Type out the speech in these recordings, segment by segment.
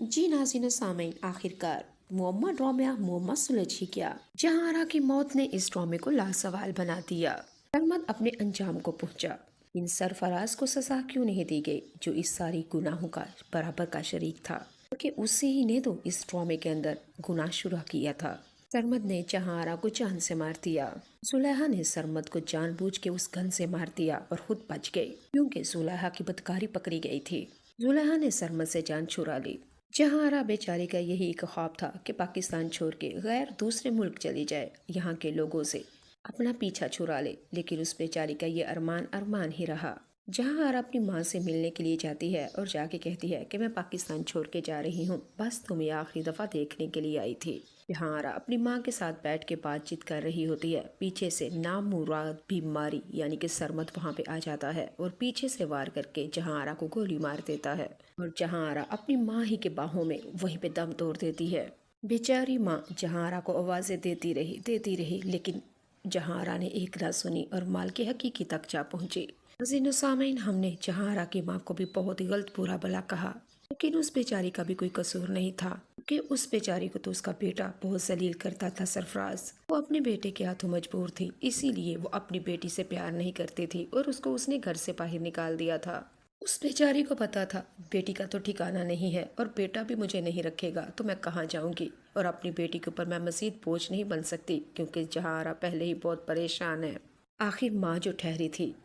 जी नाज़रीन सामीन, आखिरकार मुअम्मा ड्रामा मुअम्मा सुलझ ही गया। जहांआरा की मौत ने इस ड्रामे को लासवाल बना दिया। सरमद अपने अंजाम को पहुंचा। इन सरफराज को सजा क्यों नहीं दी गई जो इस सारी गुनाहों का बराबर का शरीक था, क्योंकि उसी ही ने तो इस ड्रामे के अंदर गुनाह शुरू किया था। सरमद ने जहांआरा को जान से मार दिया। जुलेहा ने सरमद को जानबूझ के उस गन से मार दिया और खुद बच गई, क्योंकि जुलेहा की बदकारी पकड़ी गई थी। जुलेहा ने सरमद से जान छुड़ा ली। जहांआरा बेचारी का यही एक ख्वाब था कि पाकिस्तान छोड़ के गैर दूसरे मुल्क चली जाए, यहाँ के लोगों से अपना पीछा छुड़ा ले, लेकिन उस बेचारी का ये अरमान अरमान ही रहा। जहांआरा अपनी माँ से मिलने के लिए जाती है और जाके कहती है कि मैं पाकिस्तान छोड़ के जा रही हूँ, बस तुम्हें आखिरी दफ़ा देखने के लिए आई थी। जहांआरा अपनी माँ के साथ बैठ के बातचीत कर रही होती है। पीछे से नामुराद बीमारी यानी कि सरमद वहाँ पे आ जाता है और पीछे से वार करके जहांआरा को गोली मार देता है और जहांआरा अपनी माँ ही के बाहों में वहीं पे दम तोड़ देती है। बेचारी माँ जहांआरा को आवाज़ें देती रही, लेकिन जहांआरा ने एक ना सुनी और माल के हकीकी तक जा पहुंची। नाज़रीन सामीन, हमने जहांआरा की माँ को भी बहुत ही गलत बुरा भला कहा, लेकिन उस बेचारी का भी कोई कसूर नहीं था, कि उस बेचारी को तो उसका बेटा बहुत जलील करता था। सरफराज वो अपने बेटे के हाथों मजबूर थी, इसीलिए वो अपनी बेटी से प्यार नहीं करती थी और उसको उसने घर से बाहर निकाल दिया था। उस बेचारी को पता था बेटी का तो ठिकाना नहीं है और बेटा भी मुझे नहीं रखेगा तो मैं कहाँ जाऊंगी, और अपनी बेटी के ऊपर मैं मजीद बोझ नहीं बन सकती, क्योंकि जहांआरा पहले ही बहुत परेशान है। आखिर माँ जो ठहरी थी।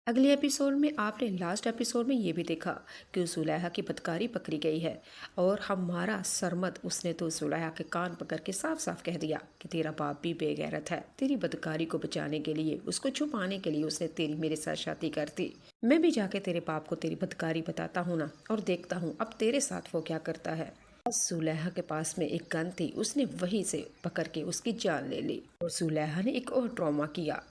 अगले एपिसोड में आपने लास्ट एपिसोड में ये भी देखा कि जुलेहा की बदकारी पकड़ी गई है और हमारा सरमद उसने तो जुलेहा के कान पकड़ के साफ साफ कह दिया कि तेरा बाप भी बेगैरत है, तेरी बदकारी को बचाने के लिए, उसको छुपाने के लिए उसने तेरी मेरे साथ शादी कर दी। मैं भी जाके तेरे बाप को तेरी बदकारी बताता हूँ ना, और देखता हूँ अब तेरे साथ वो क्या करता है। बस जुलेहा के पास में एक गन थी, उसने वहीं से पकड़ के उसकी जान ले ली और जुलेहा ने एक और ट्रॉमा किया।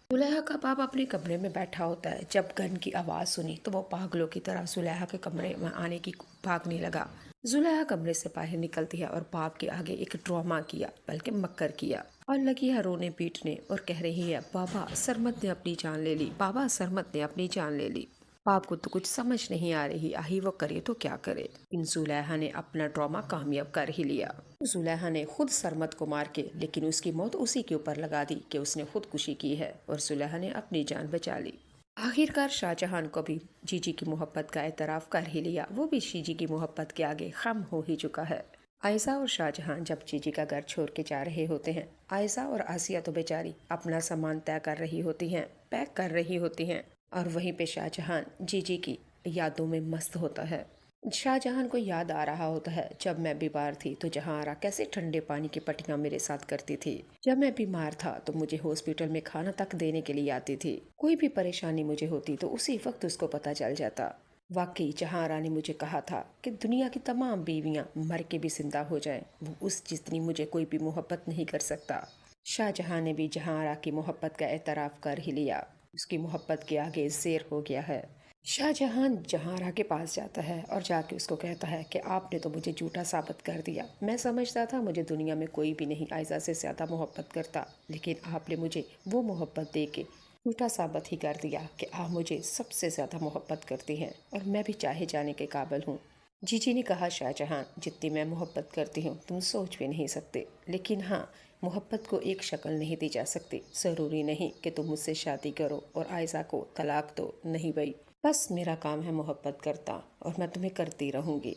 जुलेहा का बाप अपने कमरे में बैठा होता है। जब गन की आवाज़ सुनी तो वो पागलों की तरह जुलेहा के कमरे में आने की भागने लगा। जुलेहा कमरे से बाहर निकलती है और बाप के आगे एक ड्रामा किया, बल्कि मक्कर किया, और लगी है रोने पीटने और कह रही है बाबा सरमद ने अपनी जान ले ली, बाबा सरमद ने अपनी जान ले ली। बाप को तो कुछ समझ नहीं आ रही, आही वो करे तो क्या करे। इन जुलेहा ने अपना ड्रामा कामयाब कर ही लिया। जुलेहा ने खुद सरमद को मार के, लेकिन उसकी मौत उसी के ऊपर लगा दी कि उसने खुदकुशी की है, और जुलेहा ने अपनी जान बचा ली। आखिरकार शाहजहां को भी जीजी की मोहब्बत का एतराफ़ कर ही लिया। वो भी जीजी की मोहब्बत के आगे खम हो ही चुका है। आयशा और शाहजहां जब जीजी का घर छोड़ के जा रहे होते हैं, आयशा और आसिया तो बेचारी अपना सामान तय कर रही होती हैं, पैक कर रही होती हैं, और वहीं पे शाहजहां जीजी की यादों में मस्त होता है। शाहजहां को याद आ रहा होता है, जब मैं बीमार थी तो जहांआरा कैसे ठंडे पानी की पट्टियां मेरे साथ करती थी। जब मैं बीमार था तो मुझे हॉस्पिटल में खाना तक देने के लिए आती थी। कोई भी परेशानी मुझे होती तो उसी वक्त उसको पता चल जाता। वाकई जहांआरा ने मुझे कहा था कि दुनिया की तमाम बीवियां मर के भी जिंदा हो जाएं, वो उस जितनी मुझे कोई भी मोहब्बत नहीं कर सकता। शाहजहां ने भी जहांआरा की मोहब्बत का एतराफ़ कर ही लिया। उसकी मोहब्बत के आगे ज़ेर हो गया है। शाहजहां जहांआरा के पास जाता है और जाके उसको कहता है कि आपने तो मुझे झूठा साबित कर दिया। मैं समझता था मुझे दुनिया में कोई भी नहीं आयशा से ज़्यादा मोहब्बत करता, लेकिन आपने मुझे वो मोहब्बत दे के झूठा साबित ही कर दिया कि आप मुझे सबसे ज़्यादा मोहब्बत करती हैं और मैं भी चाहे जाने के काबिल हूँ। जीजी ने कहा शाहजहां, जितनी मैं मोहब्बत करती हूँ तुम सोच भी नहीं सकते, लेकिन हाँ, मोहब्बत को एक शक्ल नहीं दी जा सकती। ज़रूरी नहीं कि तुम मुझसे शादी करो और आयशा को तलाक दो, नहीं भाई, बस मेरा काम है मोहब्बत करता, और मैं तुम्हें करती रहूँगी।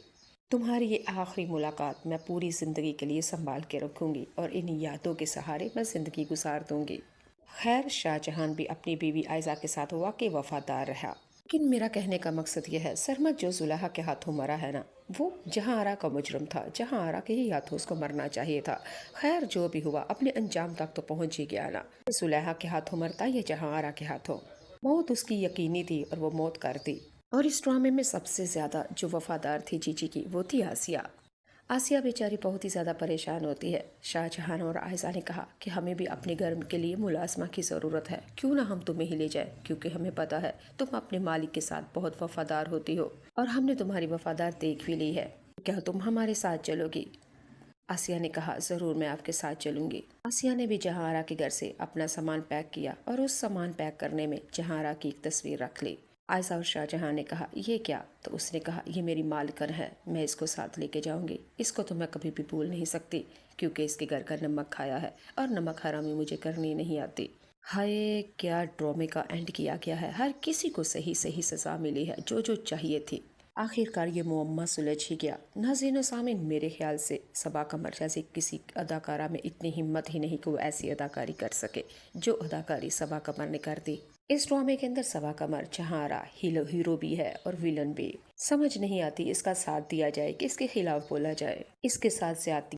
तुम्हारी ये आखिरी मुलाकात मैं पूरी ज़िंदगी के लिए संभाल के रखूँगी और इन यादों के सहारे मैं ज़िंदगी गुजार दूँगी। खैर शाहजहां भी अपनी बीवी आयशा के साथ वाकई वफादार रहा, लेकिन मेरा कहने का मकसद यह है, सरमद जो जुलेहा के हाथों मरा है ना, वो जहांआरा का मुजरम था। जहांआरा के ही हाथों उसको मरना चाहिए था। खैर जो भी हुआ अपने अंजाम तक तो पहुंच ही गया ना। जुलेहा के हाथों मरता या जहांआरा के हाथों, मौत उसकी यकीनी थी और वो मौत कर दी। और इस ड्रामे में सबसे ज़्यादा जो वफादार थी जीजी की, वो थी आसिया। आसिया बेचारी बहुत ही ज़्यादा परेशान होती है। शाहजहां और आयशा ने कहा कि हमें भी अपने घर के लिए मुलाजमा की ज़रूरत है, क्यों ना हम तुम्हें ही ले जाए, क्योंकि हमें पता है तुम अपने मालिक के साथ बहुत वफादार होती हो और हमने तुम्हारी वफादार देख भी ली है। क्या तुम हमारे साथ चलोगी? आसिया ने कहा, ज़रूर मैं आपके साथ चलूंगी। आसिया ने भी जहांआरा के घर से अपना सामान पैक किया और उस सामान पैक करने में जहांआरा की एक तस्वीर रख ली। عائشہ اور شاہجہاں نے کہا یہ کیا؟ تو اس نے کہا یہ میری مالکن ہے، میں اس کو ساتھ لے کے جاؤں گی، اس کو تو میں کبھی بھی بھول نہیں سکتی کیونکہ اس کے گھر کا نمک کھایا ہے اور نمک حرامی مجھے کرنی نہیں آتی۔ ہائے کیا ڈرامے کا اینڈ کیا گیا ہے، ہر کسی کو صحیح صحیح سزا ملی ہے جو جو چاہیے تھی۔ آخر کار یہ معمہ سلجھ ہی گیا۔ ناظرین و سامعین، میرے خیال سے صبا قمر جیسی کسی اداکارہ میں اتنی ہمت ہی نہیں کہ وہ ایسی اداکاری کر سکے جو اداکاری صبا قمر نے کر دی۔ اس ڈرامے کے اندر صبا قمر جہاں ہیرو بھی ہے اور ویلن بھی۔ سمجھ نہیں آتی اس کا ساتھ دیا جائے کہ اس کے خلاف بولا جائے۔ اس کے ساتھ زیادتی